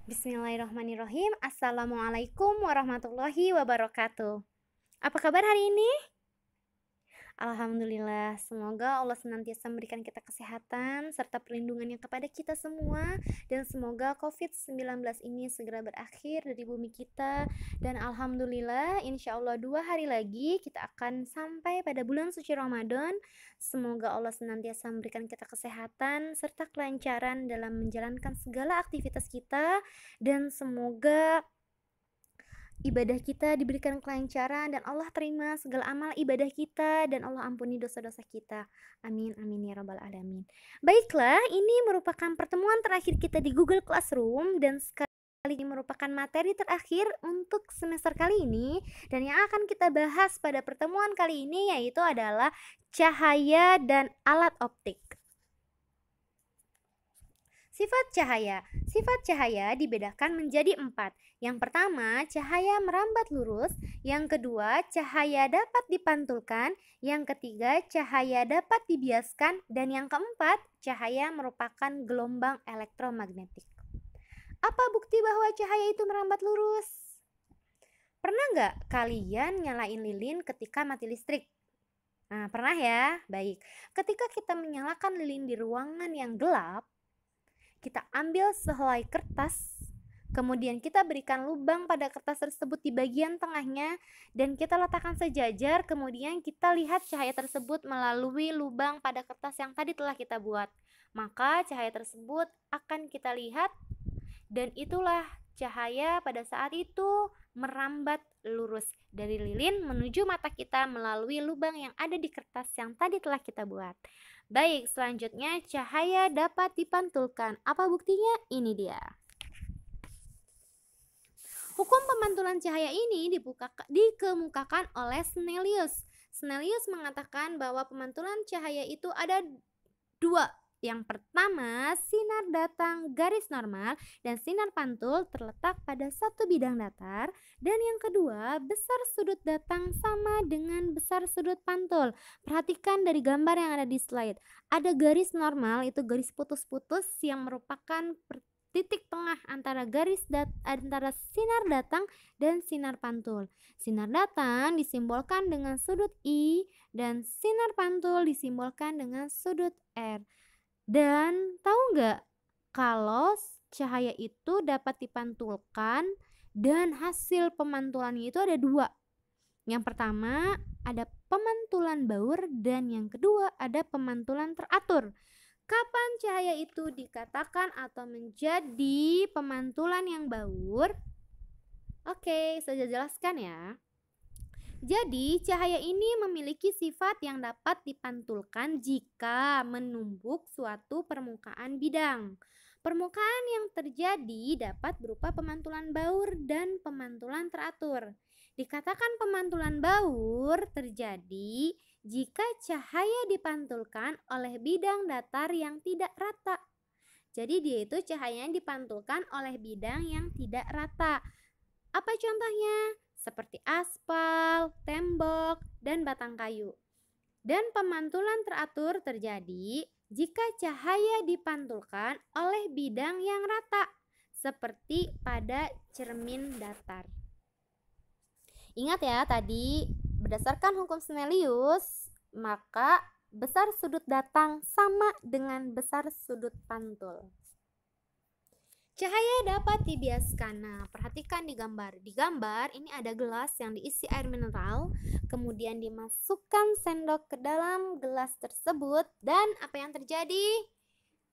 Bismillahirrahmanirrahim. Assalamualaikum warahmatullahi wabarakatuh. Apa kabar hari ini? Alhamdulillah, semoga Allah senantiasa memberikan kita kesehatan serta perlindungannya kepada kita semua, dan semoga COVID-19 ini segera berakhir dari bumi kita. Dan alhamdulillah, insya Allah 2 hari lagi kita akan sampai pada bulan suci Ramadan. Semoga Allah senantiasa memberikan kita kesehatan serta kelancaran dalam menjalankan segala aktivitas kita, dan semoga ibadah kita diberikan kelancaran dan Allah terima segala amal ibadah kita dan Allah ampuni dosa-dosa kita. Amin amin ya rabbal alamin. Baiklah, ini merupakan pertemuan terakhir kita di Google Classroom dan sekali ini merupakan materi terakhir untuk semester kali ini, dan yang akan kita bahas pada pertemuan kali ini yaitu adalah cahaya dan alat optik. Sifat cahaya dibedakan menjadi 4. Yang pertama, cahaya merambat lurus. Yang kedua, cahaya dapat dipantulkan. Yang ketiga, cahaya dapat dibiaskan. Dan yang keempat, cahaya merupakan gelombang elektromagnetik. Apa bukti bahwa cahaya itu merambat lurus? Pernah nggak kalian nyalain lilin ketika mati listrik? Nah, pernah ya? Baik. Ketika kita menyalakan lilin di ruangan yang gelap, kita ambil sehelai kertas, kemudian kita berikan lubang pada kertas tersebut di bagian tengahnya, dan kita letakkan sejajar, kemudian kita lihat cahaya tersebut melalui lubang pada kertas yang tadi telah kita buat. Maka cahaya tersebut akan kita lihat, dan itulah cahaya pada saat itu merambat lurus dari lilin menuju mata kita melalui lubang yang ada di kertas yang tadi telah kita buat. Baik, selanjutnya cahaya dapat dipantulkan. Apa buktinya? Ini dia. Hukum pemantulan cahaya ini dikemukakan oleh Snellius. Snellius mengatakan bahwa pemantulan cahaya itu ada 2. Yang pertama, sinar datang garis normal dan sinar pantul terletak pada satu bidang datar. Dan yang kedua, besar sudut datang sama dengan besar sudut pantul. Perhatikan dari gambar yang ada di slide. Ada garis normal, itu garis putus-putus yang merupakan titik tengah antara antara sinar datang dan sinar pantul. Sinar datang disimbolkan dengan sudut I dan sinar pantul disimbolkan dengan sudut R. Dan tahu nggak kalau cahaya itu dapat dipantulkan dan hasil pemantulannya itu ada 2. Yang pertama ada pemantulan baur dan yang kedua ada pemantulan teratur. Kapan cahaya itu dikatakan atau menjadi pemantulan yang baur? Oke, saya jelaskan ya. Jadi, cahaya ini memiliki sifat yang dapat dipantulkan jika menumbuk suatu permukaan bidang. Permukaan yang terjadi dapat berupa pemantulan baur dan pemantulan teratur. Dikatakan pemantulan baur terjadi jika cahaya dipantulkan oleh bidang datar yang tidak rata. Jadi dia itu cahayanya dipantulkan oleh bidang yang tidak rata. Apa contohnya? Seperti aspal, tembok, dan batang kayu. Dan pemantulan teratur terjadi jika cahaya dipantulkan oleh bidang yang rata, seperti pada cermin datar. Ingat ya, tadi berdasarkan hukum Snellius, maka besar sudut datang sama dengan besar sudut pantul. Cahaya dapat dibiaskan. Nah, perhatikan di gambar. Di gambar ini ada gelas yang diisi air mineral, kemudian dimasukkan sendok ke dalam gelas tersebut, dan apa yang terjadi?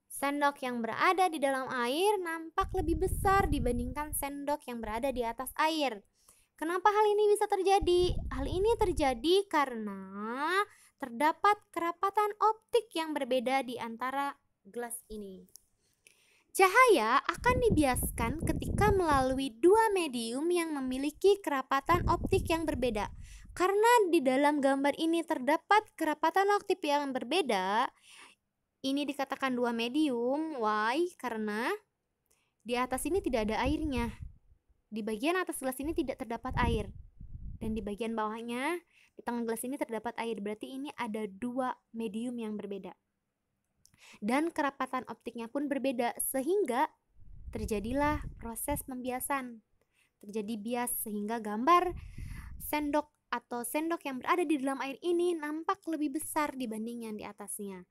Sendok yang berada di dalam air nampak lebih besar dibandingkan sendok yang berada di atas air. Kenapa hal ini bisa terjadi? Hal ini terjadi karena terdapat kerapatan optik yang berbeda di antara gelas ini. Cahaya akan dibiaskan ketika melalui 2 medium yang memiliki kerapatan optik yang berbeda. Karena di dalam gambar ini terdapat kerapatan optik yang berbeda, ini dikatakan 2 medium. Why? Karena di atas ini tidak ada airnya. Di bagian atas gelas ini tidak terdapat air. Dan di bagian bawahnya, di tengah gelas ini terdapat air. Berarti ini ada 2 medium yang berbeda. Dan kerapatan optiknya pun berbeda, sehingga terjadilah proses pembiasan. Terjadi bias sehingga gambar sendok atau sendok yang berada di dalam air ini nampak lebih besar dibanding yang di atasnya.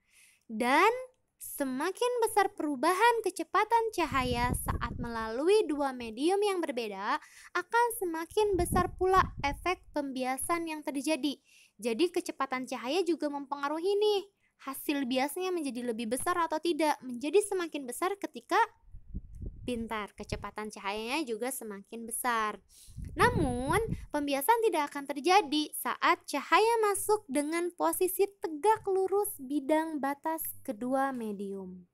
Dan semakin besar perubahan kecepatan cahaya saat melalui dua medium yang berbeda, akan semakin besar pula efek pembiasan yang terjadi. Jadi kecepatan cahaya juga mempengaruhi nih. Hasil biasnya menjadi lebih besar atau tidak, menjadi semakin besar ketika pintar, kecepatan cahayanya juga semakin besar. Namun, pembiasan tidak akan terjadi saat cahaya masuk dengan posisi tegak lurus bidang batas kedua medium.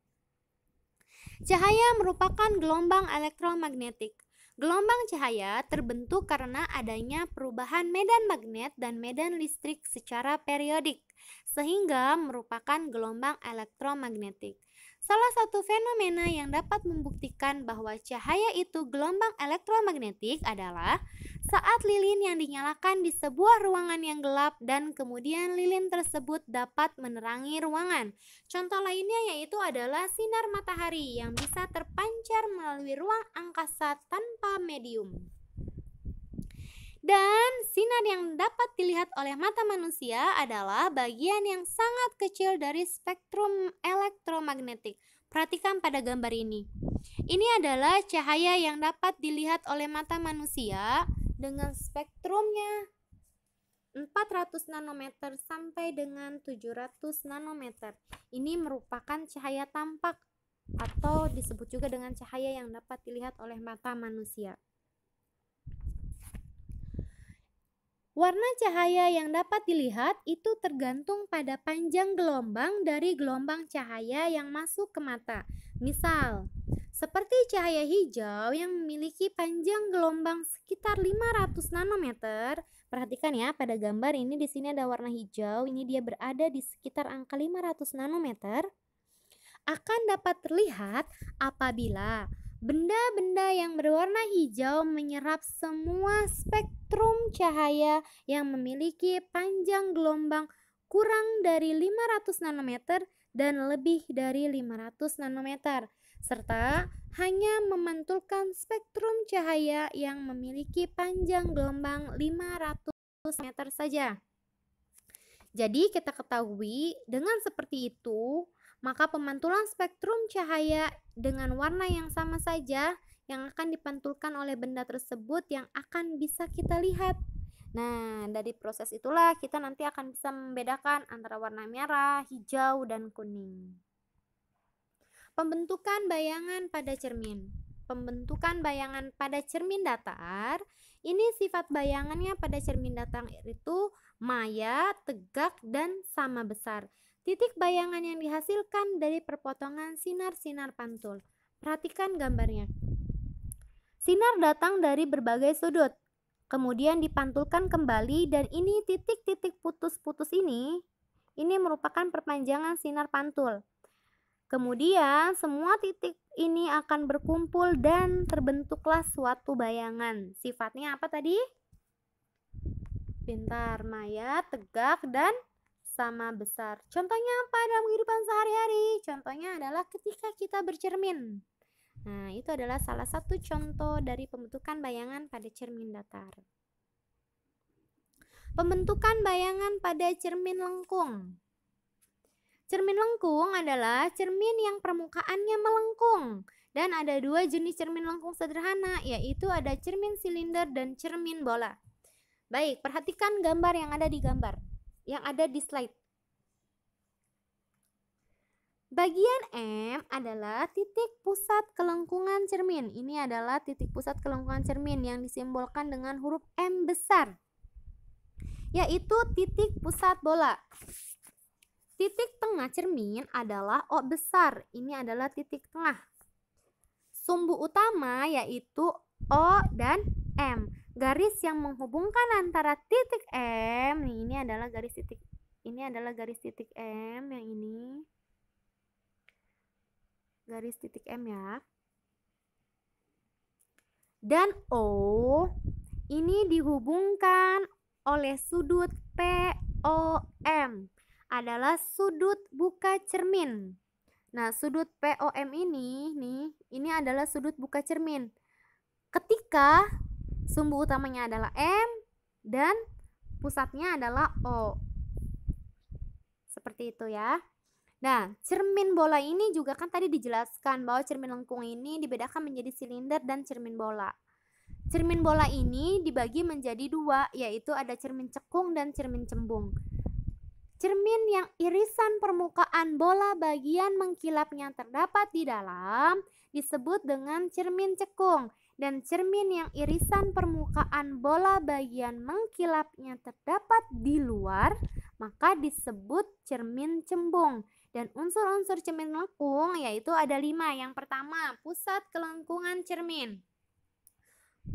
Cahaya merupakan gelombang elektromagnetik. Gelombang cahaya terbentuk karena adanya perubahan medan magnet dan medan listrik secara periodik, sehingga merupakan gelombang elektromagnetik. Salah satu fenomena yang dapat membuktikan bahwa cahaya itu gelombang elektromagnetik adalah saat lilin yang dinyalakan di sebuah ruangan yang gelap dan kemudian lilin tersebut dapat menerangi ruangan. Contoh lainnya yaitu adalah sinar matahari yang bisa terpancar melalui ruang angkasa tanpa medium. Dan sinar yang dapat dilihat oleh mata manusia adalah bagian yang sangat kecil dari spektrum elektromagnetik. Perhatikan pada gambar ini. Ini adalah cahaya yang dapat dilihat oleh mata manusia dengan spektrumnya 400 nanometer sampai dengan 700 nanometer. Ini merupakan cahaya tampak atau disebut juga dengan cahaya yang dapat dilihat oleh mata manusia. Warna cahaya yang dapat dilihat itu tergantung pada panjang gelombang dari gelombang cahaya yang masuk ke mata. Misal, seperti cahaya hijau yang memiliki panjang gelombang sekitar 500 nanometer. Perhatikan ya, pada gambar ini di sini ada warna hijau, ini dia berada di sekitar angka 500 nanometer. Akan dapat terlihat apabila benda-benda yang berwarna hijau menyerap semua spektrum cahaya yang memiliki panjang gelombang kurang dari 500 nanometer dan lebih dari 500 nanometer, serta hanya memantulkan spektrum cahaya yang memiliki panjang gelombang 500 meter saja. Jadi kita ketahui dengan seperti itu, maka pemantulan spektrum cahaya dengan warna yang sama saja yang akan dipantulkan oleh benda tersebut yang akan bisa kita lihat. Nah, dari proses itulah kita nanti akan bisa membedakan antara warna merah, hijau, dan kuning. Pembentukan bayangan pada cermin. Pembentukan bayangan pada cermin datar, ini sifat bayangannya pada cermin datar itu maya, tegak, dan sama besar. Titik bayangan yang dihasilkan dari perpotongan sinar-sinar pantul. Perhatikan gambarnya. Sinar datang dari berbagai sudut, kemudian dipantulkan kembali, dan ini titik-titik putus-putus ini merupakan perpanjangan sinar pantul. Kemudian semua titik ini akan berkumpul dan terbentuklah suatu bayangan. Sifatnya apa tadi? Pintar, maya, tegak, dan sama besar. Contohnya apa dalam kehidupan sehari-hari? Contohnya adalah ketika kita bercermin. Nah, itu adalah salah satu contoh dari pembentukan bayangan pada cermin datar. Pembentukan bayangan pada cermin lengkung. Cermin lengkung adalah cermin yang permukaannya melengkung. Dan ada dua jenis cermin lengkung sederhana, yaitu ada cermin silinder dan cermin bola. Baik, perhatikan gambar yang ada di slide. Bagian M adalah titik pusat kelengkungan cermin. Ini adalah titik pusat kelengkungan cermin yang disimbolkan dengan huruf M besar, yaitu titik pusat bola. Titik tengah cermin adalah O besar. Ini adalah titik tengah. Sumbu utama yaitu O dan M. Garis yang menghubungkan antara titik M, ini adalah garis titik M yang ini. Garis titik M ya. Dan O ini dihubungkan oleh sudut POM, adalah sudut buka cermin. Nah, sudut POM ini adalah sudut buka cermin. Ketika sumbu utamanya adalah M dan pusatnya adalah O. Seperti itu ya. Nah, cermin bola ini juga kan tadi dijelaskan bahwa cermin lengkung ini dibedakan menjadi silinder dan cermin bola. Cermin bola ini dibagi menjadi dua, yaitu ada cermin cekung dan cermin cembung. Cermin yang irisan permukaan bola bagian mengkilapnya terdapat di dalam disebut dengan cermin cekung, dan cermin yang irisan permukaan bola bagian mengkilapnya terdapat di luar maka disebut cermin cembung. Dan unsur-unsur cermin lengkung yaitu ada 5. Yang pertama, pusat kelengkungan cermin.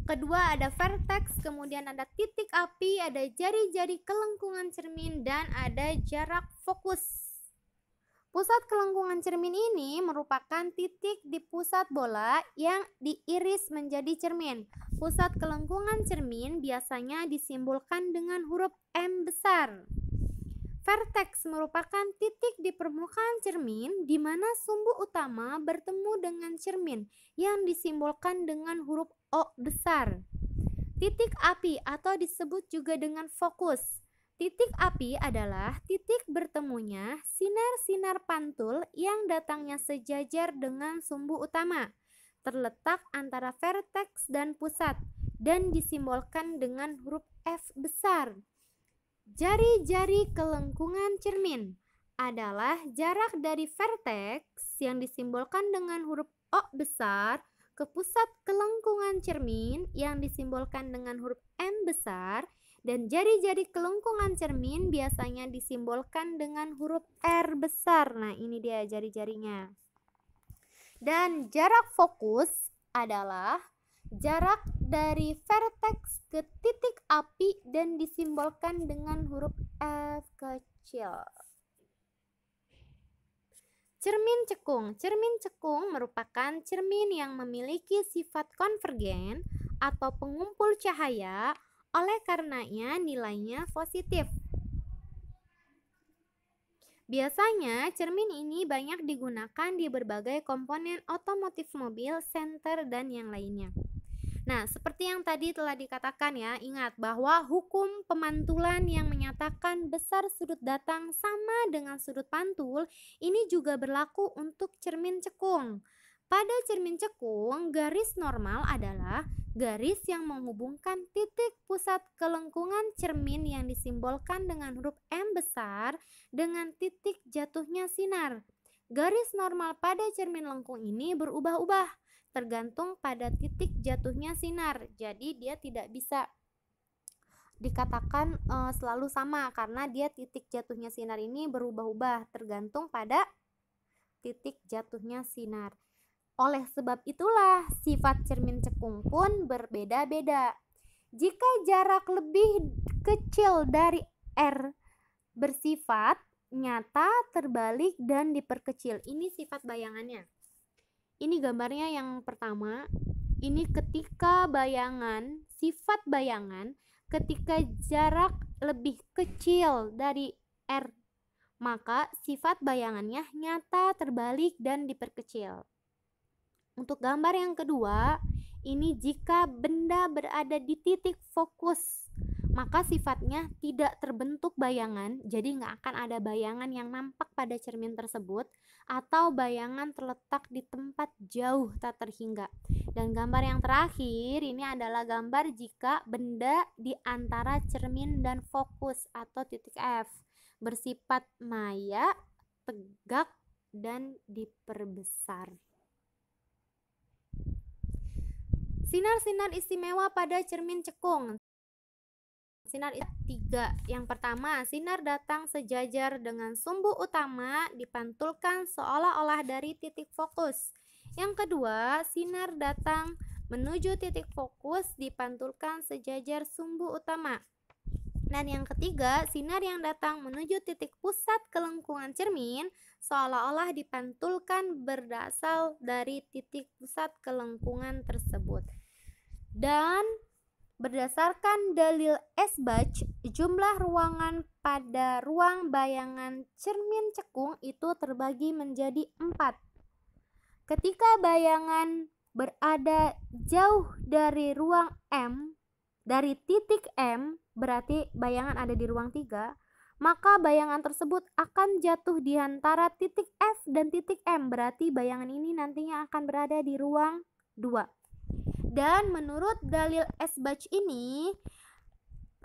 Kedua ada vertex, kemudian ada titik api, ada jari-jari kelengkungan cermin, dan ada jarak fokus. Pusat kelengkungan cermin ini merupakan titik di pusat bola yang diiris menjadi cermin. Pusat kelengkungan cermin biasanya disimbolkan dengan huruf M besar. Vertex merupakan titik di permukaan cermin di mana sumbu utama bertemu dengan cermin yang disimbolkan dengan huruf O besar. Titik api atau disebut juga dengan fokus. Titik api adalah titik bertemunya sinar-sinar pantul yang datangnya sejajar dengan sumbu utama, terletak antara vertex dan pusat, dan disimbolkan dengan huruf F besar. Jari-jari kelengkungan cermin adalah jarak dari vertex yang disimbolkan dengan huruf O besar ke pusat kelengkungan cermin yang disimbolkan dengan huruf M besar, dan jari-jari kelengkungan cermin biasanya disimbolkan dengan huruf R besar. Nah, ini dia jari-jarinya. Dan jarak fokus adalah jarak dari vertex ke titik api dan disimbolkan dengan huruf F kecil. Cermin cekung. Cermin cekung merupakan cermin yang memiliki sifat konvergen atau pengumpul cahaya, oleh karenanya nilainya positif. Biasanya cermin ini banyak digunakan di berbagai komponen otomotif mobil, senter, dan yang lainnya. Nah, seperti yang tadi telah dikatakan ya, ingat bahwa hukum pemantulan yang menyatakan besar sudut datang sama dengan sudut pantul ini juga berlaku untuk cermin cekung. Pada cermin cekung, garis normal adalah garis yang menghubungkan titik pusat kelengkungan cermin yang disimbolkan dengan huruf M besar dengan titik jatuhnya sinar. Garis normal pada cermin lengkung ini berubah-ubah tergantung pada titik jatuhnya sinar. Jadi dia tidak bisa dikatakan selalu sama karena dia titik jatuhnya sinar ini berubah-ubah tergantung pada titik jatuhnya sinar. Oleh sebab itulah sifat cermin cekung pun berbeda-beda. Jika jarak lebih kecil dari R bersifat nyata, terbalik, dan diperkecil. Ini sifat bayangannya. Ini gambarnya yang pertama. Ini ketika bayangan, sifat bayangan ketika jarak lebih kecil dari R, maka sifat bayangannya nyata, terbalik, dan diperkecil. Untuk gambar yang kedua, ini jika benda berada di titik fokus, maka sifatnya tidak terbentuk bayangan, jadi nggak akan ada bayangan yang nampak pada cermin tersebut, atau bayangan terletak di tempat jauh tak terhingga. Dan gambar yang terakhir ini adalah gambar jika benda di antara cermin dan fokus atau titik F bersifat maya, tegak, dan diperbesar. Sinar-sinar istimewa pada cermin cekung. Sinar 3. Yang pertama, sinar datang sejajar dengan sumbu utama dipantulkan seolah-olah dari titik fokus. Yang kedua, sinar datang menuju titik fokus dipantulkan sejajar sumbu utama. Dan yang ketiga, sinar yang datang menuju titik pusat kelengkungan cermin seolah-olah dipantulkan berasal dari titik pusat kelengkungan tersebut. Dan Berdasarkan dalil Esbach, jumlah ruangan pada ruang bayangan cermin cekung itu terbagi menjadi 4. Ketika bayangan berada jauh dari ruang M, dari titik M, berarti bayangan ada di ruang 3, maka bayangan tersebut akan jatuh di antara titik F dan titik M, berarti bayangan ini nantinya akan berada di ruang 2. Dan menurut dalil Esbach ini,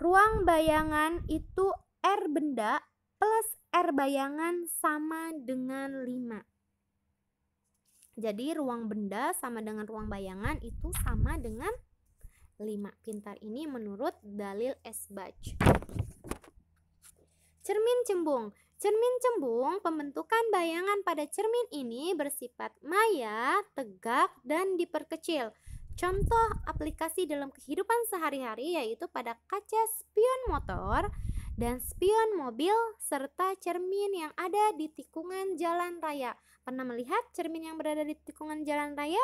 ruang bayangan itu R benda plus R bayangan sama dengan 5. Jadi ruang benda sama dengan ruang bayangan itu sama dengan 5. Pintar ini menurut dalil Esbach. Cermin cembung. Cermin cembung, pembentukan bayangan pada cermin ini bersifat maya, tegak, dan diperkecil. Contoh aplikasi dalam kehidupan sehari-hari yaitu pada kaca spion motor dan spion mobil serta cermin yang ada di tikungan jalan raya. Pernah melihat cermin yang berada di tikungan jalan raya?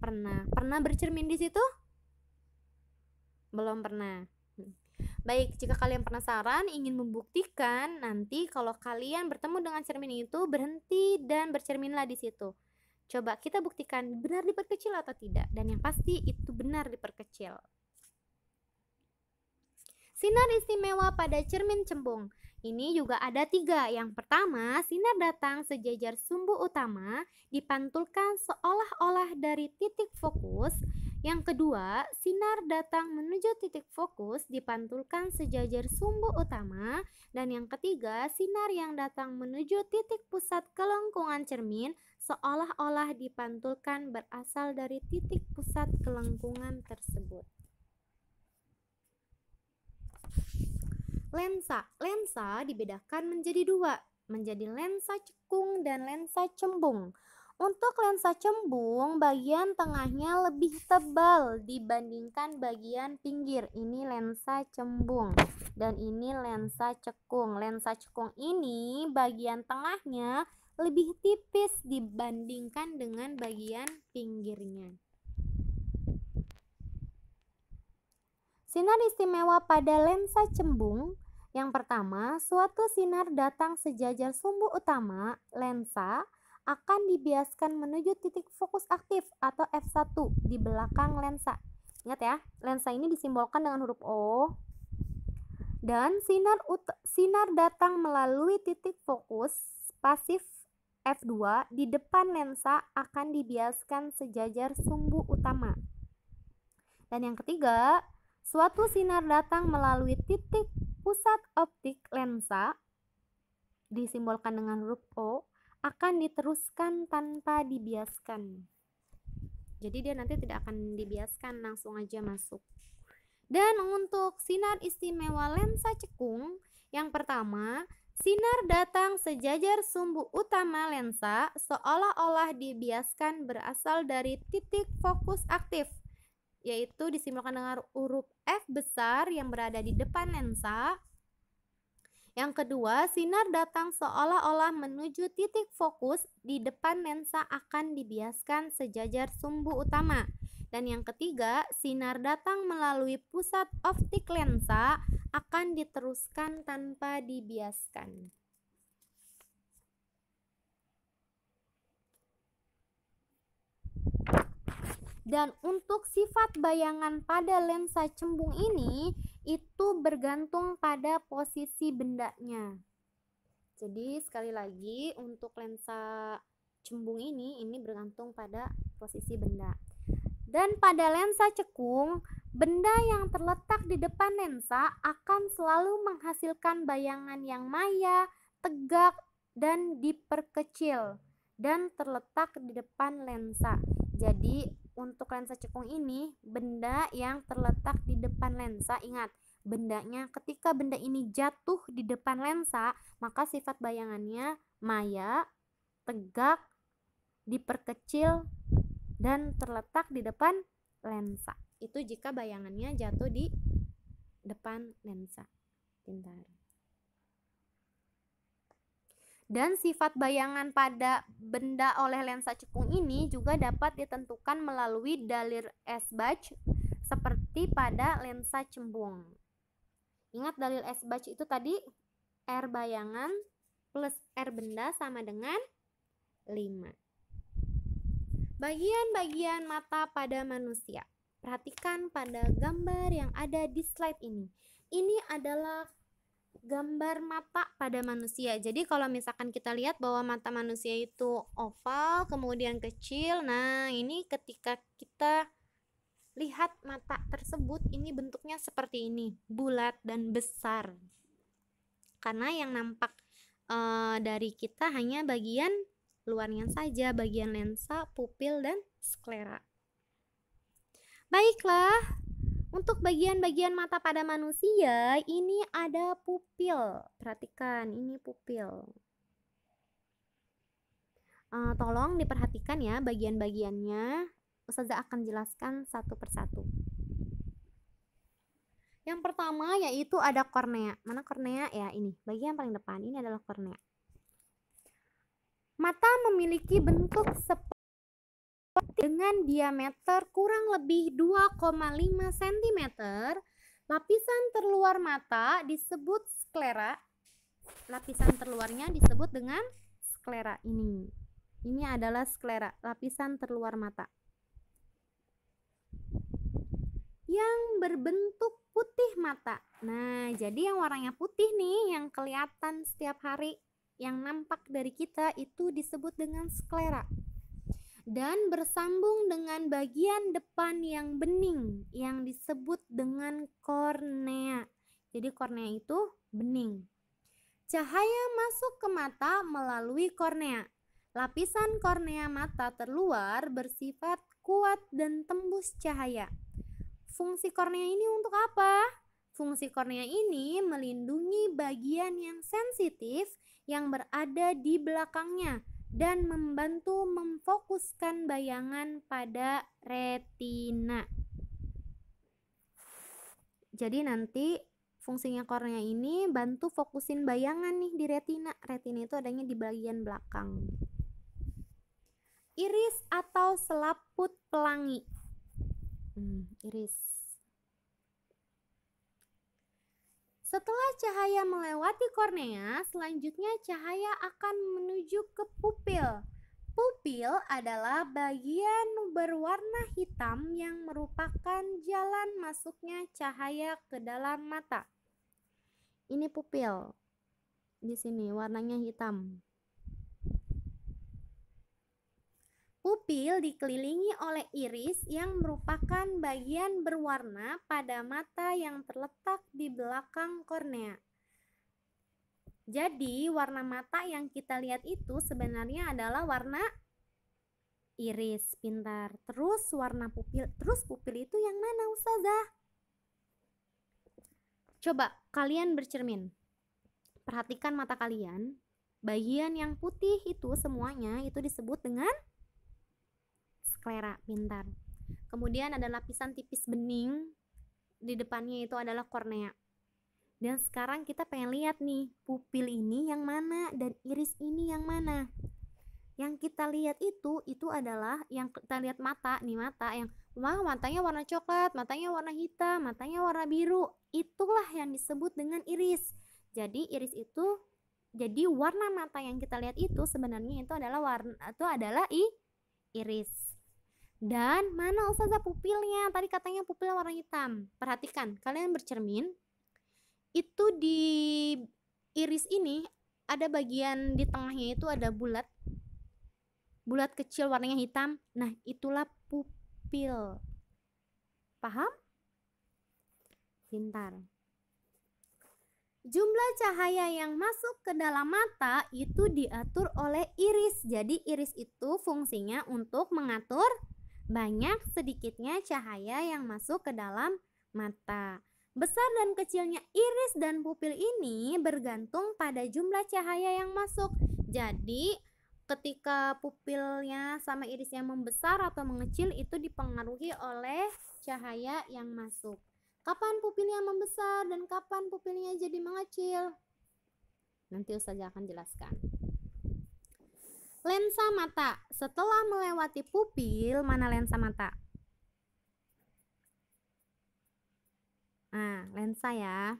Pernah. Pernah bercermin di situ? Belum pernah. Baik, jika kalian penasaran ingin membuktikan, nanti kalau kalian bertemu dengan cermin itu berhenti dan bercerminlah di situ. Coba kita buktikan benar diperkecil atau tidak, dan yang pasti itu benar diperkecil. Sinar istimewa pada cermin cembung. Ini juga ada 3. Yang pertama, sinar datang sejajar sumbu utama dipantulkan seolah-olah dari titik fokus. Yang kedua, sinar datang menuju titik fokus dipantulkan sejajar sumbu utama. Dan yang ketiga, sinar yang datang menuju titik pusat kelengkungan cermin seolah-olah dipantulkan berasal dari titik pusat kelengkungan tersebut. Lensa dibedakan menjadi 2, menjadi lensa cekung dan lensa cembung. Untuk lensa cembung, bagian tengahnya lebih tebal dibandingkan bagian pinggir. Ini lensa cembung dan ini lensa cekung. Lensa cekung ini bagian tengahnya lebih tipis dibandingkan dengan bagian pinggirnya. Sinar istimewa pada lensa cembung. Yang pertama, suatu sinar datang sejajar sumbu utama lensa akan dibiaskan menuju titik fokus aktif atau F1 di belakang lensa. Ingat ya, lensa ini disimbolkan dengan huruf O. Dan sinar datang melalui titik fokus pasif F2 di depan lensa akan dibiaskan sejajar sumbu utama. Dan yang ketiga, suatu sinar datang melalui titik pusat optik lensa disimbolkan dengan huruf O akan diteruskan tanpa dibiaskan. Jadi dia nanti tidak akan dibiaskan, langsung aja masuk. Dan untuk sinar istimewa lensa cekung, yang pertama, sinar datang sejajar sumbu utama lensa seolah-olah dibiaskan berasal dari titik fokus aktif, yaitu disimbolkan dengan huruf F besar yang berada di depan lensa. Yang kedua, sinar datang seolah-olah menuju titik fokus di depan lensa akan dibiaskan sejajar sumbu utama. Dan yang ketiga, sinar datang melalui pusat optik lensa akan diteruskan tanpa dibiaskan. Dan untuk sifat bayangan pada lensa cembung ini itu bergantung pada posisi bendanya. Jadi sekali lagi untuk lensa cembung ini bergantung pada posisi benda. Dan pada lensa cekung, benda yang terletak di depan lensa akan selalu menghasilkan bayangan yang maya, tegak, dan diperkecil dan terletak di depan lensa. Jadi untuk lensa cekung ini, benda yang terletak di depan lensa, ingat, bendanya ketika benda ini jatuh di depan lensa, maka sifat bayangannya maya, tegak, diperkecil, dan terletak di depan lensa. Itu jika bayangannya jatuh di depan lensa. Pintar. Dan sifat bayangan pada benda oleh lensa cekung ini juga dapat ditentukan melalui dalil Esbach. seperti pada lensa cembung. Ingat dalil S-batch itu tadi, R bayangan plus R benda sama dengan 5. Bagian-bagian mata pada manusia. Perhatikan pada gambar yang ada di slide ini. Ini adalah gambar mata pada manusia. Jadi kalau misalkan kita lihat bahwa mata manusia itu oval, kemudian kecil. Nah, ini ketika kita lihat mata tersebut, ini bentuknya seperti ini, bulat dan besar. Karena yang nampak dari kita hanya bagian luarnya saja, bagian lensa, pupil, dan sklera. Baiklah, untuk bagian-bagian mata pada manusia, ini ada pupil. Perhatikan, ini pupil. Tolong diperhatikan ya bagian-bagiannya. Ustazah akan jelaskan satu persatu. Yang pertama yaitu ada kornea. Mana kornea ya? Ini, bagian paling depan. Ini adalah kornea. Mata memiliki bentuk seperti dengan diameter kurang lebih 2,5 cm. Lapisan terluar mata disebut sklera. Lapisan terluarnya disebut dengan sklera ini. Ini adalah sklera, lapisan terluar mata. Yang berbentuk putih mata. Nah, jadi yang warnanya putih nih, yang kelihatan setiap hari, yang nampak dari kita itu disebut dengan sklera. Dan bersambung dengan bagian depan yang bening yang disebut dengan kornea. Jadi kornea itu bening. Cahaya masuk ke mata melalui kornea. Lapisan kornea mata terluar bersifat kuat dan tembus cahaya. Fungsi kornea ini untuk apa? Fungsi kornea ini melindungi bagian yang sensitif yang berada di belakangnya dan membantu memfokuskan bayangan pada retina. Jadi nanti fungsinya kornea ini bantu fokusin bayangan nih di retina. Retina itu adanya di bagian belakang. Iris atau selaput pelangi. Iris. Setelah cahaya melewati kornea, selanjutnya cahaya akan menuju ke pupil. Pupil adalah bagian berwarna hitam yang merupakan jalan masuknya cahaya ke dalam mata. Ini pupil. Di sini warnanya hitam. Pupil dikelilingi oleh iris yang merupakan bagian berwarna pada mata yang terletak di belakang kornea. Jadi warna mata yang kita lihat itu sebenarnya adalah warna iris. Pintar. Terus warna pupil. Terus pupil itu yang mana, Ustazah? Coba kalian bercermin. Perhatikan mata kalian. Bagian yang putih itu semuanya itu disebut dengan sklera. Pintar. Kemudian ada lapisan tipis bening. Di depannya itu adalah kornea. Dan sekarang kita pengen lihat nih, pupil ini yang mana dan iris ini yang mana. Yang kita lihat itu adalah yang kita lihat mata nih, mata yang matanya warna coklat, matanya warna hitam, matanya warna biru. Itulah yang disebut dengan iris. Jadi iris itu, jadi warna mata yang kita lihat itu sebenarnya itu adalah iris. Dan mana Ustazah pupilnya? Tadi katanya pupilnya warna hitam. Perhatikan, kalian bercermin. Itu di iris ini ada bagian di tengahnya itu ada bulat kecil warnanya hitam. Nah, itulah pupil. Paham? Pintar. Jumlah cahaya yang masuk ke dalam mata itu diatur oleh iris. Jadi iris itu fungsinya untuk mengatur banyak sedikitnya cahaya yang masuk ke dalam mata. Besar dan kecilnya iris dan pupil ini bergantung pada jumlah cahaya yang masuk. Jadi ketika pupilnya sama irisnya membesar atau mengecil itu dipengaruhi oleh cahaya yang masuk. Kapan pupilnya membesar dan kapan pupilnya jadi mengecil? Nanti Ustazah akan jelaskan. Lensa mata. Setelah melewati pupil, mana lensa mata? Nah, lensa ya.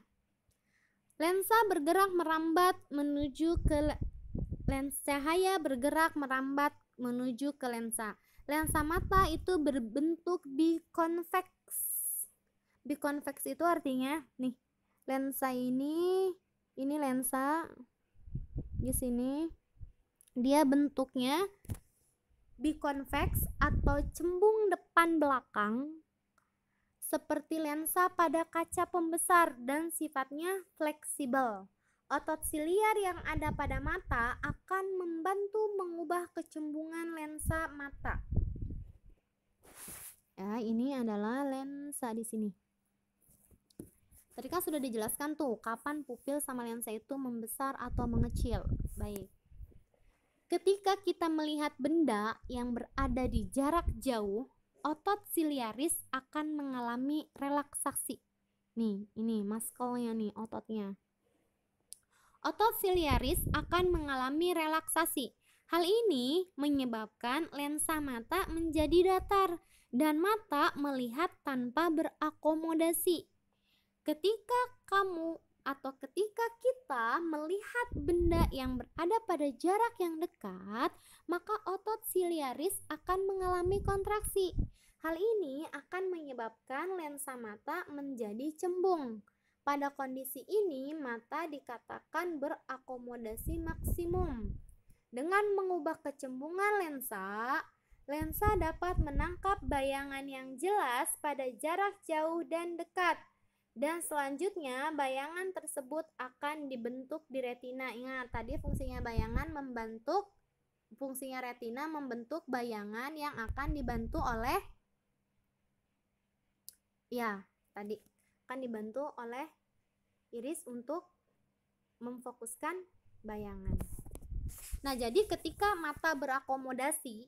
Lensa bergerak merambat menuju ke cahaya bergerak merambat menuju ke lensa. Lensa mata itu berbentuk bikonveks. Bikonveks itu artinya nih, lensa ini lensa di sini dia bentuknya bikonveks atau cembung depan belakang seperti lensa pada kaca pembesar dan sifatnya fleksibel. Otot siliar yang ada pada mata akan membantu mengubah kecembungan lensa mata. Ya, ini adalah lensa di sini. Tadi kan sudah dijelaskan tuh kapan pupil sama lensa itu membesar atau mengecil. Baik. Ketika kita melihat benda yang berada di jarak jauh, otot siliaris akan mengalami relaksasi. Nih, ini muscle-nya nih, ototnya. Otot siliaris akan mengalami relaksasi. Hal ini menyebabkan lensa mata menjadi datar dan mata melihat tanpa berakomodasi. Ketika kamu atau ketika kita melihat benda yang berada pada jarak yang dekat, maka otot siliaris akan mengalami kontraksi. Hal ini akan menyebabkan lensa mata menjadi cembung. Pada kondisi ini, mata dikatakan berakomodasi maksimum. Dengan mengubah kecembungan lensa, lensa dapat menangkap bayangan yang jelas pada jarak jauh dan dekat. Dan selanjutnya bayangan tersebut akan dibentuk di retina. Ingat, tadi fungsinya retina membentuk bayangan yang akan dibantu oleh iris untuk memfokuskan bayangan. Nah, jadi ketika mata berakomodasi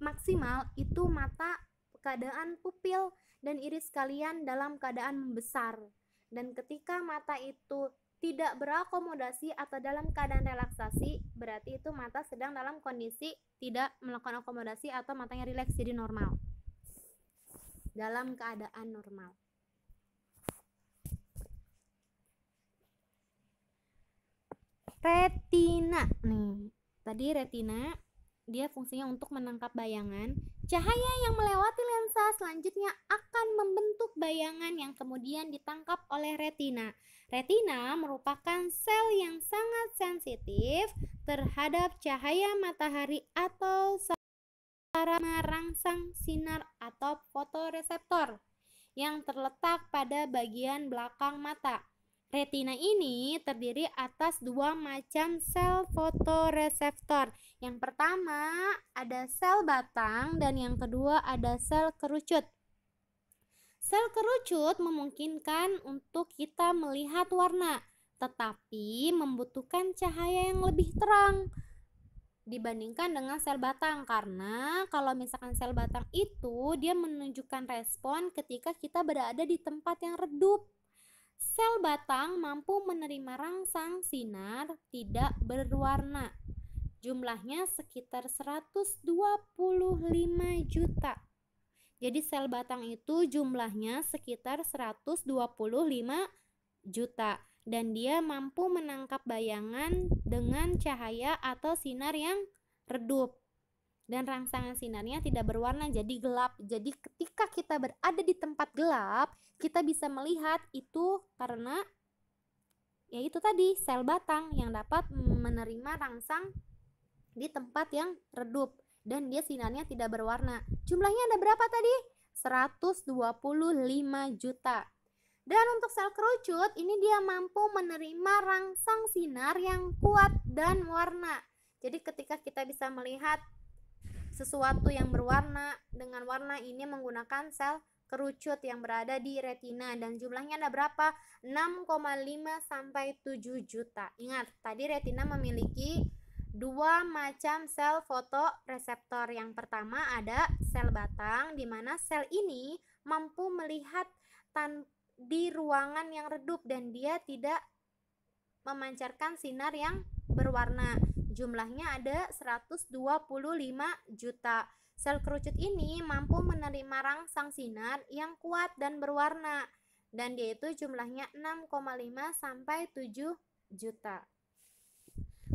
maksimal, itu mata keadaan pupil dan iris kalian dalam keadaan membesar. Dan ketika mata itu tidak berakomodasi atau dalam keadaan relaksasi, berarti itu mata sedang dalam kondisi tidak melakukan akomodasi atau matanya rileks, jadi normal. Dalam keadaan normal. Retina. Nih, tadi retina dia fungsinya untuk menangkap bayangan. Cahaya yang melewati lensa selanjutnya akan membentuk bayangan yang kemudian ditangkap oleh retina. Retina merupakan sel yang sangat sensitif terhadap cahaya matahari atau sarana merangsang sinar atau fotoreseptor yang terletak pada bagian belakang mata. Retina ini terdiri atas dua macam sel fotoreseptor. Yang pertama ada sel batang dan yang kedua ada sel kerucut. Sel kerucut memungkinkan untuk kita melihat warna, tetapi membutuhkan cahaya yang lebih terang dibandingkan dengan sel batang, karena kalau misalkan sel batang itu dia menunjukkan respon ketika kita berada di tempat yang redup. Sel batang mampu menerima rangsang sinar tidak berwarna. Jumlahnya sekitar 125 juta. Jadi sel batang itu jumlahnya sekitar 125 juta. Dan dia mampu menangkap bayangan dengan cahaya atau sinar yang redup. Dan rangsangan sinarnya tidak berwarna, jadi gelap. Jadi ketika kita berada di tempat gelap, kita bisa melihat itu karena yaitu tadi sel batang yang dapat menerima rangsang di tempat yang redup dan dia sinarnya tidak berwarna. Jumlahnya ada berapa tadi? 125 juta. Dan untuk sel kerucut ini dia mampu menerima rangsang sinar yang kuat dan warna. Jadi ketika kita bisa melihat sesuatu yang berwarna dengan warna ini menggunakan sel kerucut yang berada di retina, dan jumlahnya ada berapa? 6,5 sampai 7 juta. Ingat, tadi retina memiliki dua macam sel fotoreseptor. Yang pertama ada sel batang, di mana sel ini mampu melihat di ruangan yang redup dan dia tidak memancarkan sinar yang berwarna. Jumlahnya ada 125 juta. Sel kerucut ini mampu menerima rangsang sinar yang kuat dan berwarna. dan dia itu jumlahnya 6,5 sampai 7 juta.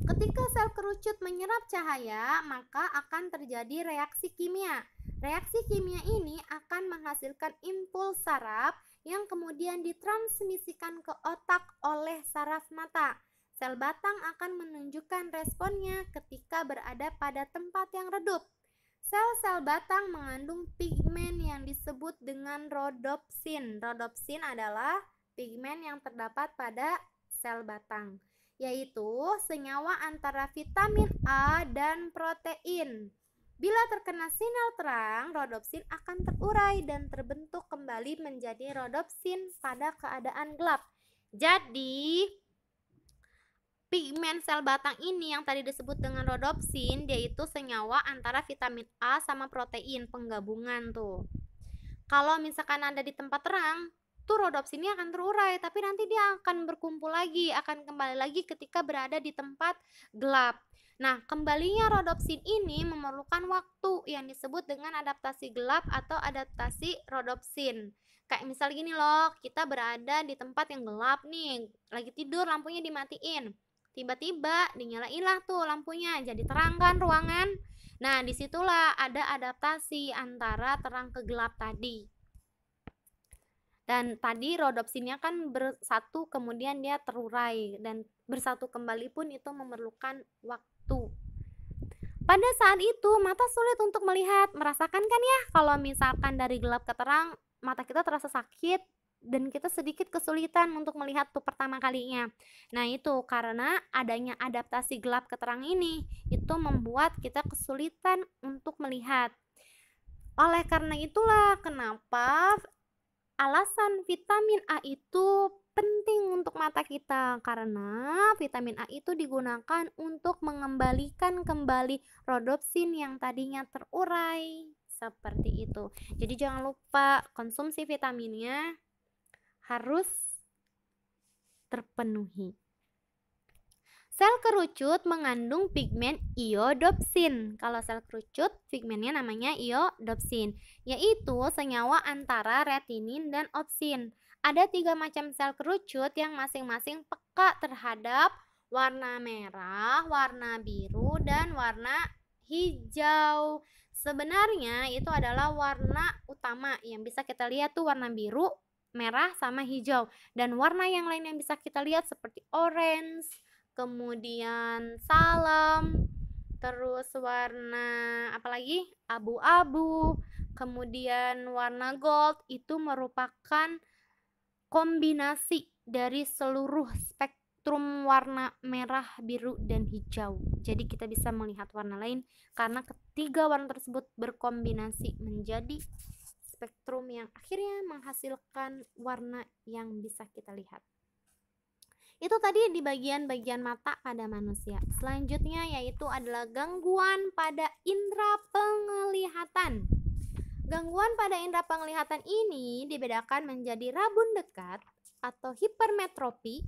Ketika sel kerucut menyerap cahaya, maka akan terjadi reaksi kimia. Reaksi kimia ini akan menghasilkan impuls saraf yang kemudian ditransmisikan ke otak oleh saraf mata. Sel batang akan menunjukkan responnya ketika berada pada tempat yang redup. Sel-sel batang mengandung pigmen yang disebut dengan rodopsin. Rodopsin adalah pigmen yang terdapat pada sel batang, yaitu senyawa antara vitamin A dan protein. Bila terkena sinar terang, rodopsin akan terurai dan terbentuk kembali menjadi rodopsin pada keadaan gelap. Jadi, pigmen sel batang ini yang tadi disebut dengan rodopsin, dia itu senyawa antara vitamin A sama protein, penggabungan tuh. Kalau misalkan ada di tempat terang, tuh rodopsinnya akan terurai, tapi nanti dia akan berkumpul lagi, akan kembali lagi ketika berada di tempat gelap. Nah, kembalinya rodopsin ini memerlukan waktu yang disebut dengan adaptasi gelap atau adaptasi rodopsin. Kayak misal gini loh, kita berada di tempat yang gelap nih, lagi tidur lampunya dimatiin. Tiba-tiba dinyalainlah tuh lampunya, jadi terang kan ruangan. Nah, disitulah ada adaptasi antara terang ke gelap tadi. Dan tadi rodopsinnya kan bersatu kemudian dia terurai, dan bersatu kembali pun itu memerlukan waktu. Pada saat itu mata sulit untuk melihat, merasakan kan ya kalau misalkan dari gelap ke terang mata kita terasa sakit dan kita sedikit kesulitan untuk melihat tuh pertama kalinya. Nah, itu karena adanya adaptasi gelap ke terang ini, itu membuat kita kesulitan untuk melihat. Oleh karena itulah kenapa alasan vitamin A itu penting untuk mata kita, karena vitamin A itu digunakan untuk mengembalikan kembali rodopsin yang tadinya terurai. Seperti itu. Jadi jangan lupa konsumsi vitaminnya harus terpenuhi. Sel kerucut mengandung pigmen iodopsin. Kalau sel kerucut, pigmennya namanya iodopsin, yaitu senyawa antara retinin dan opsin. Ada 3 macam sel kerucut yang masing-masing peka terhadap warna merah, warna biru, dan warna hijau. Sebenarnya itu adalah warna utama yang bisa kita lihat tuh warna biru, merah, sama hijau. Dan warna yang lain yang bisa kita lihat seperti orange, kemudian salam, terus warna apalagi abu-abu, kemudian warna gold. Itu merupakan kombinasi dari seluruh spektrum warna merah, biru, dan hijau. Jadi kita bisa melihat warna lain karena ketiga warna tersebut berkombinasi menjadi spektrum yang akhirnya menghasilkan warna yang bisa kita lihat. Itu tadi di bagian-bagian mata pada manusia. Selanjutnya yaitu adalah gangguan pada indera penglihatan. Gangguan pada indera penglihatan ini dibedakan menjadi rabun dekat atau hipermetropi,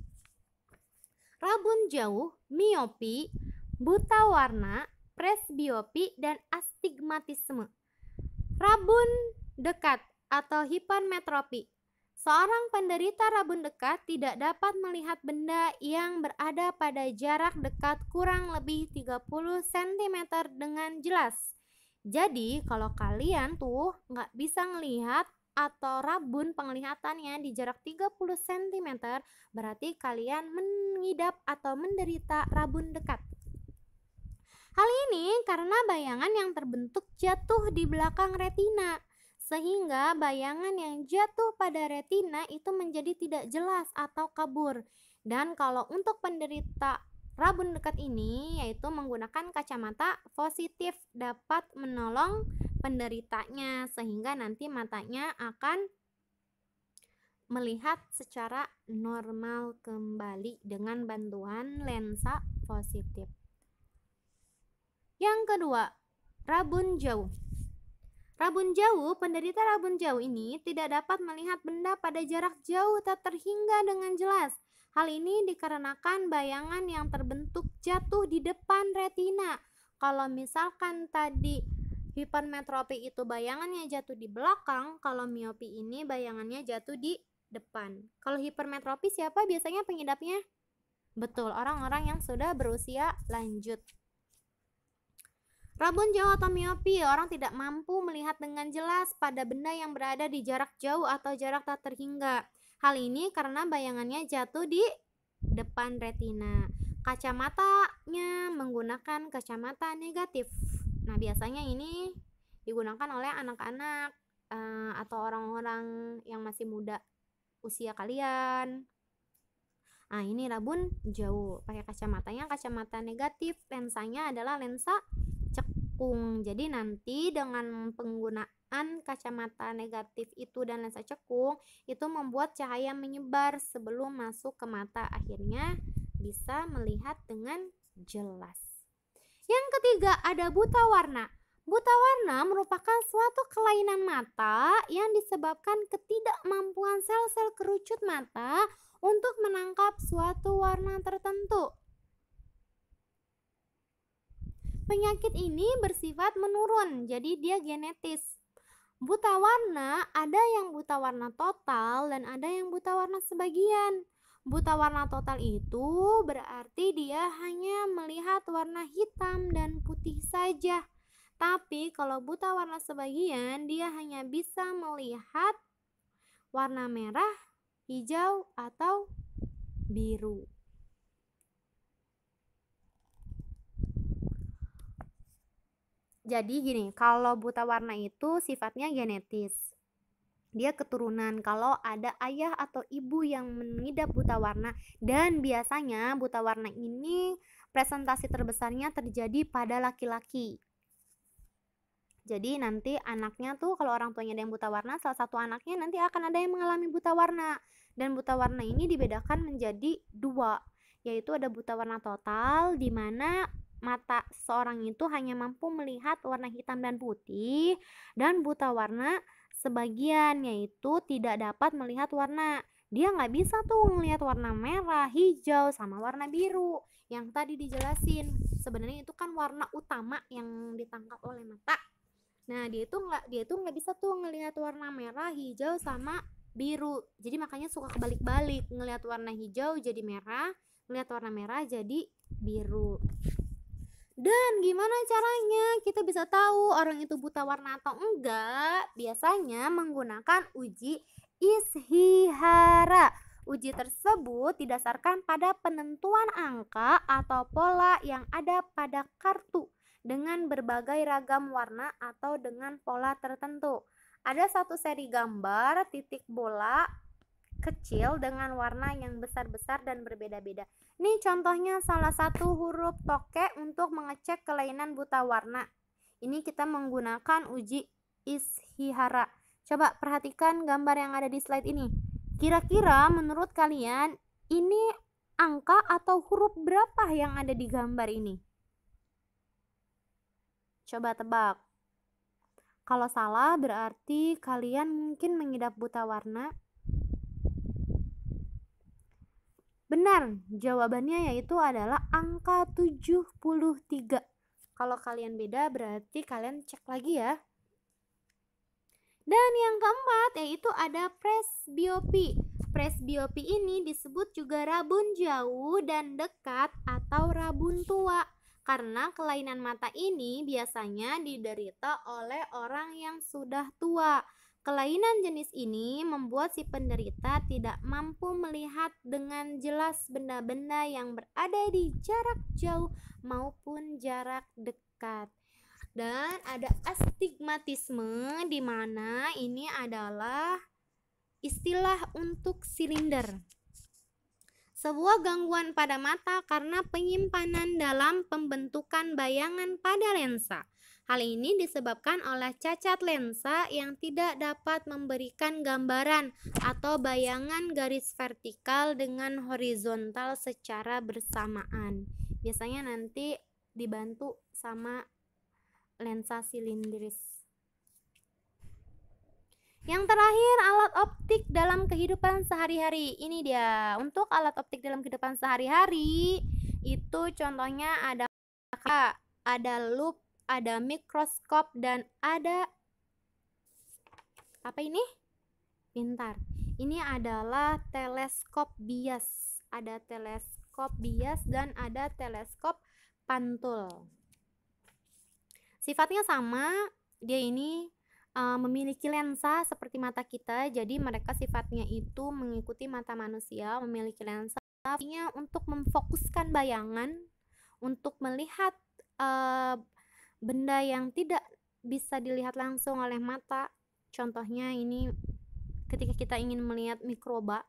rabun jauh, miopi, buta warna, presbiopi, dan astigmatisme. Rabun dekat atau hipermetropi. Seorang penderita rabun dekat tidak dapat melihat benda yang berada pada jarak dekat kurang lebih 30 cm dengan jelas. Jadi kalau kalian tuh nggak bisa ngelihat atau rabun penglihatannya di jarak 30 cm, berarti kalian mengidap atau menderita rabun dekat. Hal ini karena bayangan yang terbentuk jatuh di belakang retina, sehingga bayangan yang jatuh pada retina itu menjadi tidak jelas atau kabur. Dan kalau untuk penderita rabun dekat ini, yaitu menggunakan kacamata positif dapat menolong penderitanya sehingga nanti matanya akan melihat secara normal kembali dengan bantuan lensa positif. Yang kedua, rabun jauh. Rabun jauh, penderita rabun jauh ini tidak dapat melihat benda pada jarak jauh tak terhingga dengan jelas. Hal ini dikarenakan bayangan yang terbentuk jatuh di depan retina. Kalau misalkan tadi hipermetropi itu bayangannya jatuh di belakang, kalau miopi ini bayangannya jatuh di depan. Kalau hipermetropi siapa biasanya pengidapnya? Betul, orang-orang yang sudah berusia lanjut. Rabun jauh atau miopi, orang tidak mampu melihat dengan jelas pada benda yang berada di jarak jauh atau jarak tak terhingga. Hal ini karena bayangannya jatuh di depan retina. Kacamatanya menggunakan kacamata negatif. Nah, biasanya ini digunakan oleh anak-anak atau orang-orang yang masih muda usia kalian. Nah, ini rabun jauh, pakai kacamatanya kacamata negatif, lensanya adalah lensa cekung. Jadi nanti dengan penggunaan kacamata negatif itu dan lensa cekung itu membuat cahaya menyebar sebelum masuk ke mata, akhirnya bisa melihat dengan jelas. Yang ketiga ada buta warna. Buta warna merupakan suatu kelainan mata yang disebabkan ketidakmampuan sel-sel kerucut mata untuk menangkap suatu warna tertentu. Penyakit ini bersifat menurun, jadi dia genetis. Buta warna, ada yang buta warna total dan ada yang buta warna sebagian. Buta warna total itu berarti dia hanya melihat warna hitam dan putih saja. Tapi kalau buta warna sebagian, dia hanya bisa melihat warna merah, hijau, atau biru. Jadi gini, kalau buta warna itu sifatnya genetis. Dia keturunan. Kalau ada ayah atau ibu yang mengidap buta warna, dan biasanya buta warna ini presentasi terbesarnya terjadi pada laki-laki. Jadi nanti anaknya tuh kalau orang tuanya ada yang buta warna, salah satu anaknya nanti akan ada yang mengalami buta warna. Dan buta warna ini dibedakan menjadi dua, yaitu ada buta warna total di mana mata seorang itu hanya mampu melihat warna hitam dan putih, dan buta warna sebagian yaitu tidak dapat melihat warna. Dia nggak bisa tuh melihat warna merah, hijau, sama warna biru yang tadi dijelasin. Sebenarnya itu kan warna utama yang ditangkap oleh mata. Nah, dia itu nggak bisa tuh ngelihat warna merah, hijau, sama biru. Jadi makanya suka kebalik-balik, ngelihat warna hijau jadi merah, ngelihat warna merah jadi biru. Dan gimana caranya kita bisa tahu orang itu buta warna atau enggak? Biasanya menggunakan uji Ishihara. Uji tersebut didasarkan pada penentuan angka atau pola yang ada pada kartu dengan berbagai ragam warna atau dengan pola tertentu. Ada satu seri gambar titik bola kecil dengan warna yang besar-besar dan berbeda-beda. Ini contohnya salah satu huruf toke untuk mengecek kelainan buta warna. Ini kita menggunakan uji Ishihara. Coba perhatikan gambar yang ada di slide ini. Kira-kira menurut kalian ini angka atau huruf berapa yang ada di gambar ini? Coba tebak. Kalau salah berarti kalian mungkin mengidap buta warna. Benar, jawabannya yaitu adalah angka 73. Kalau kalian beda berarti kalian cek lagi ya. Dan yang keempat yaitu ada presbiopi. Presbiopi ini disebut juga rabun jauh dan dekat atau rabun tua. Karena kelainan mata ini biasanya diderita oleh orang yang sudah tua. Kelainan jenis ini membuat si penderita tidak mampu melihat dengan jelas benda-benda yang berada di jarak jauh maupun jarak dekat. Dan ada astigmatisme, di mana ini adalah istilah untuk silinder. Sebuah gangguan pada mata karena penyimpanan dalam pembentukan bayangan pada lensa. Hal ini disebabkan oleh cacat lensa yang tidak dapat memberikan gambaran atau bayangan garis vertikal dengan horizontal secara bersamaan. Biasanya nanti dibantu sama lensa silindris. Yang terakhir, alat optik dalam kehidupan sehari-hari. Ini dia. Untuk alat optik dalam kehidupan sehari-hari, itu contohnya ada lup, ada mikroskop, dan ada apa ini? Pintar. Ini adalah teleskop bias. Ada teleskop bias dan ada teleskop pantul. Sifatnya sama, dia ini memiliki lensa seperti mata kita, jadi mereka sifatnya itu mengikuti mata manusia, memiliki lensa artinya untuk memfokuskan bayangan, untuk melihat benda yang tidak bisa dilihat langsung oleh mata. Contohnya ini ketika kita ingin melihat mikroba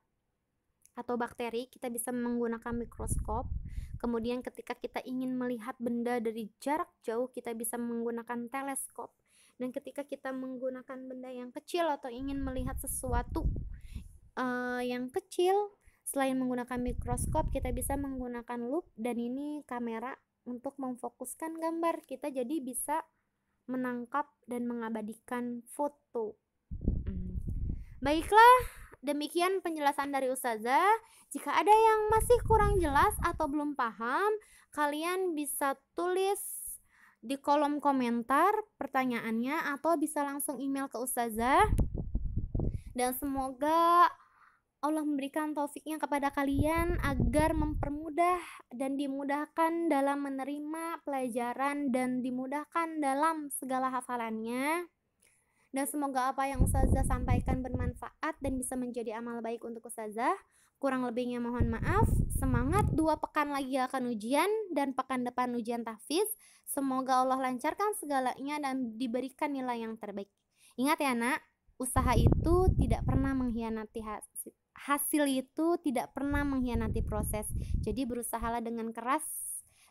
atau bakteri, kita bisa menggunakan mikroskop. Kemudian ketika kita ingin melihat benda dari jarak jauh, kita bisa menggunakan teleskop. Dan ketika kita menggunakan benda yang kecil atau ingin melihat sesuatu yang kecil, selain menggunakan mikroskop, kita bisa menggunakan loop, dan ini kamera untuk memfokuskan gambar. Kita jadi bisa menangkap dan mengabadikan foto. Baiklah, demikian penjelasan dari Ustazah. Jika ada yang masih kurang jelas atau belum paham, kalian bisa tulis di kolom komentar pertanyaannya atau bisa langsung email ke Ustazah. Dan semoga Allah memberikan taufiknya kepada kalian agar mempermudah dan dimudahkan dalam menerima pelajaran dan dimudahkan dalam segala hafalannya. Dan semoga apa yang Ustazah sampaikan bermanfaat dan bisa menjadi amal baik untuk Ustazah. Kurang lebihnya mohon maaf. Semangat, 2 pekan lagi akan ujian dan pekan depan ujian tahfiz. Semoga Allah lancarkan segalanya dan diberikan nilai yang terbaik. Ingat ya nak, usaha itu tidak pernah mengkhianati hasil itu tidak pernah mengkhianati proses. Jadi berusahalah dengan keras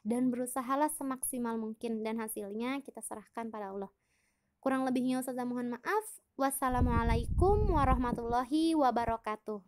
dan berusahalah semaksimal mungkin, dan hasilnya kita serahkan pada Allah. Kurang lebihnya Ustazah mohon maaf. Wassalamualaikum warahmatullahi wabarakatuh.